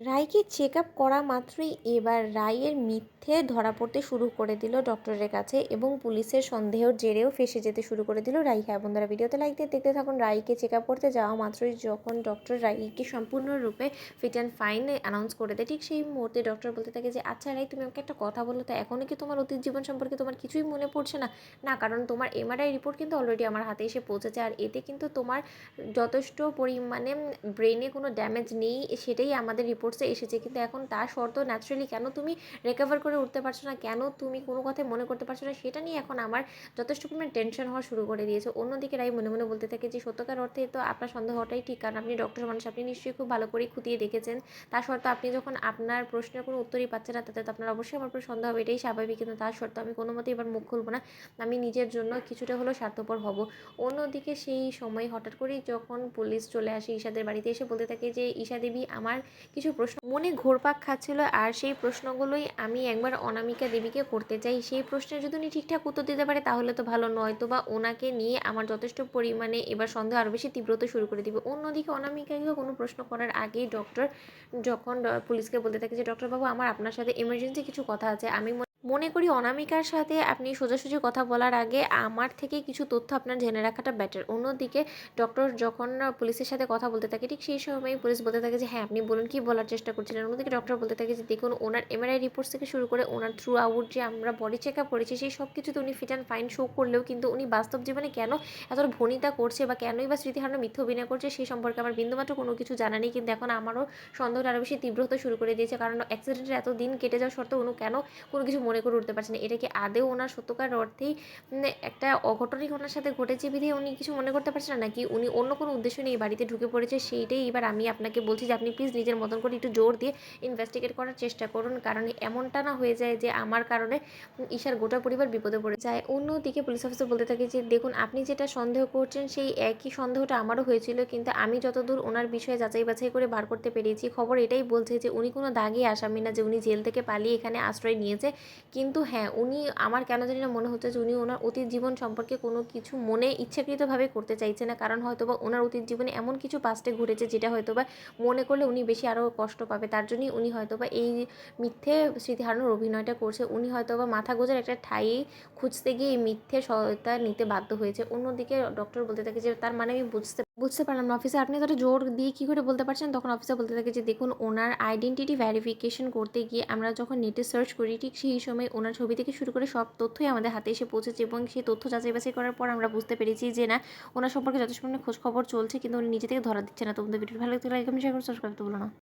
রায়কে check up করা মাত্রই এবার রায়ের মিথ্যে ধরা পড়তে শুরু করে দিল ডক্টরের কাছে এবং পুলিশের সন্দেহের জেরেও ফেসে যেতে শুরু করে দিল রাই। হ্যাঁ বন্ধুরা, ভিডিওতে লাইক দিয়ে দেখতে থাকুন। রাইকে চেক আপ করতে যাওয়া মাত্রই যখন ডক্টর রাইকে সম্পূর্ণরূপে ফিট অ্যান্ড ফাইন অ্যানাউন্স করে দেয়, ঠিক সেই মুহূর্তে ডক্টর বলতে থাকে যে আচ্ছা রাই, তুমি আমাকে একটা কথা বলো তো, এখনও কি তোমার অতীত জীবন সম্পর্কে তোমার কিছুই মনে পড়ছে না? না, কারণ তোমার এমআরআই রিপোর্ট কিন্তু অলরেডি আমার হাতে এসে পৌঁছেছে, আর এতে কিন্তু তোমার যথেষ্ট পরিমাণে ব্রেনে কোনো ড্যামেজ নেই, সেটাই আমাদের রিপোর্টসে এসেছে। কিন্তু এখন তার সত্ত্বেও ন্যাচারালি কেন তুমি রিকভার করে উঠতে পারছো না, কেন তুমি কোনো কথাই মনে করতে পারছো না, সেটা নিয়ে এখন আমার যথেষ্ট পরিমাণে টেনশন হওয়া শুরু করে দিয়েছে। অন্যদিকে রাই মনে মনে বলতে থাকে যে সত্যকার অর্থে তো আপনার সন্দেহ হওয়াটাই ঠিক, কারণ আপনি ডক্টর মানুষ, আপনি নিশ্চয়ই খুব ভালো করেই খুঁটিয়ে দেখেছেন। তা সত্ত্বেও আপনি যখন আপনার প্রশ্নের কোনো উত্তরই পাচ্ছেন না, তাতে তো আপনার অবশ্যই আমার উপর সন্দেহ হবে, এটাই স্বাভাবিক। কিন্তু তার সত্ত্বেও আমি কোনো মতেই এবার মুখ খুলবো না, আমি নিজের জন্য কিছুটা হলেও স্বার্থপর হব। অন্যদিকে সেই সময় হঠাৎ করেই যখন পুলিশ চলে আসে ঈশাদের বাড়িতে, এসে বলতে থাকে যে ঈশা দেবী, আমার কিছু প্রশ্ন মনে ঘুরপাক খাচ্ছিল, আর সেই প্রশ্নগুলোই আমি একবার অনামিকা দেবীকে করতে চাই। সেই প্রশ্নের যদি উনি ঠিকঠাক উত্তর দিতে পারে তাহলে তো ভালো, নয়তো বা ওনাকে নিয়ে আমার যথেষ্ট পরিমাণে এবার সন্দেহ আরও বেশি তীব্রতা শুরু করে দিবে। অন্যদিকে অনামিকাকে কোনো প্রশ্ন করার আগেই ডক্টর যখন পুলিশকে বলতে থাকে যে ডক্টরবাবু, আমার আপনার সাথে এমার্জেন্সি কিছু কথা আছে, আমি মনে করি অনামিকার সাথে আপনি সোজাসুজি কথা বলার আগে আমার থেকে কিছু তথ্য আপনার জেনে রাখাটা বেটার। অন্যদিকে ডক্টর যখন পুলিশের সাথে কথা বলতে থাকে, ঠিক সেই সময় পুলিশ বলতে থাকে যে হ্যাঁ আপনি বলুন, কী বলার চেষ্টা করছিলেন। অন্যদিকে ডক্টর বলতে থাকে যে দেখুন, ওনার এমআরআই রিপোর্টস থেকে শুরু করে ওনার থ্রু আউট যে আমরা বডি চেক আপ করেছি, সেই সব কিছুতে উনি ফিট অ্যান্ড ফাইন শো করলেও কিন্তু উনি বাস্তব জীবনে কেন এতটা ভনিতা করছে বা কেনই বা স্মৃতিহারানো মিথ্যে অভিনয় করছে, সেই সম্পর্কে আমার বিন্দুমাত্র কোনো কিছু জানা নেই। কিন্তু এখন আমারও সন্দেহটা আরও বেশি তীব্র হতে শুরু করে দিয়েছে, কারণ অ্যাক্সিডেন্টের এত দিন কেটে যাওয়ার সত্ত্বেও উনি কেন কোনো কিছু মনে করে উঠতে পারছেন না। এটা কি আদৌ ওনার সত্যকার অর্থেই একটা অঘটনই ওনার সাথে ঘটেছে বিধে উনি কিছু মনে করতে পারছেন না, নাকি উনি অন্য কোনো উদ্দেশ্য নিয়ে এই বাড়িতে ঢুকে পড়েছে? সেইটাই এবার আমি আপনাকে বলছি যে আপনি প্লিজ নিজের মতন করে একটু জোর দিয়ে ইনভেস্টিগেট করার চেষ্টা করুন, কারণ এমনটা না হয়ে যায় যে আমার কারণে ঈশার গোটা পরিবার বিপদে পড়ে যায়। অন্যদিকে পুলিশ অফিসার বলতে থাকে যে দেখুন, আপনি যেটা সন্দেহ করছেন সেই একই সন্দেহটা আমারও হয়েছিল, কিন্তু আমি যতদূর ওনার বিষয়ে যাচাই বাছাই করে বার করতে পেরেছি, খবর এটাই বলছে যে উনি কোনো দাগি আসামি না, যে উনি জেল থেকে পালিয়ে এখানে আশ্রয় নিয়েছে। কিন্তু হ্যাঁ, উনি আমার কেন জানি না মনে হচ্ছে যে উনি ওনার অতীত জীবন সম্পর্কে কোনো কিছু মনে ইচ্ছাকৃতভাবে করতে চাইছে না, কারণ হয়তোবা ওনার অতীত জীবনে এমন কিছু পাস্টে ঘটেছে যেটা হয়তোবা মনে করলে উনি বেশি আরও কষ্ট পাবে। তার জন্যই উনি হয়তোবা এই মিথ্যে স্মৃতি হারানোর অভিনয়টা করছে। উনি হয়তোবা মাথা গোঁজার একটা ঠাঁই খুঁজতে গিয়ে এই মিথ্যে সহায়তা নিতে বাধ্য হয়েছে। অন্যদিকে ডক্টর বলতে থাকে যে তার মানে আমি বুঝতে পারলাম না অফিসার, আপনি এতটা জোর দিয়ে কী করে বলতে পারছেন? তখন অফিসার বলতে থাকে যে দেখুন, ওনার আইডেন্টিটি ভেরিফিকেশন করতে গিয়ে আমরা যখন নেটে সার্চ করি, ঠিক সেই সময় ওনার ছবি থেকে শুরু করে সব তথ্যই আমাদের হাতে এসে পৌঁছেছে, এবং সেই তথ্য যাচাই বাছাই করার পর আমরা বুঝতে পেরেছি যে না, ওনার সম্পর্কে যথেষ্ট পরিমাণে খোঁজ খবর চলছে, কিন্তু উনি নিজে থেকে ধরা দিচ্ছে না। তো ভিডিওটি ভালো লাগলে লাইক কমেন্ট শেয়ার করে সাবস্ক্রাইব করতে ভুলো না।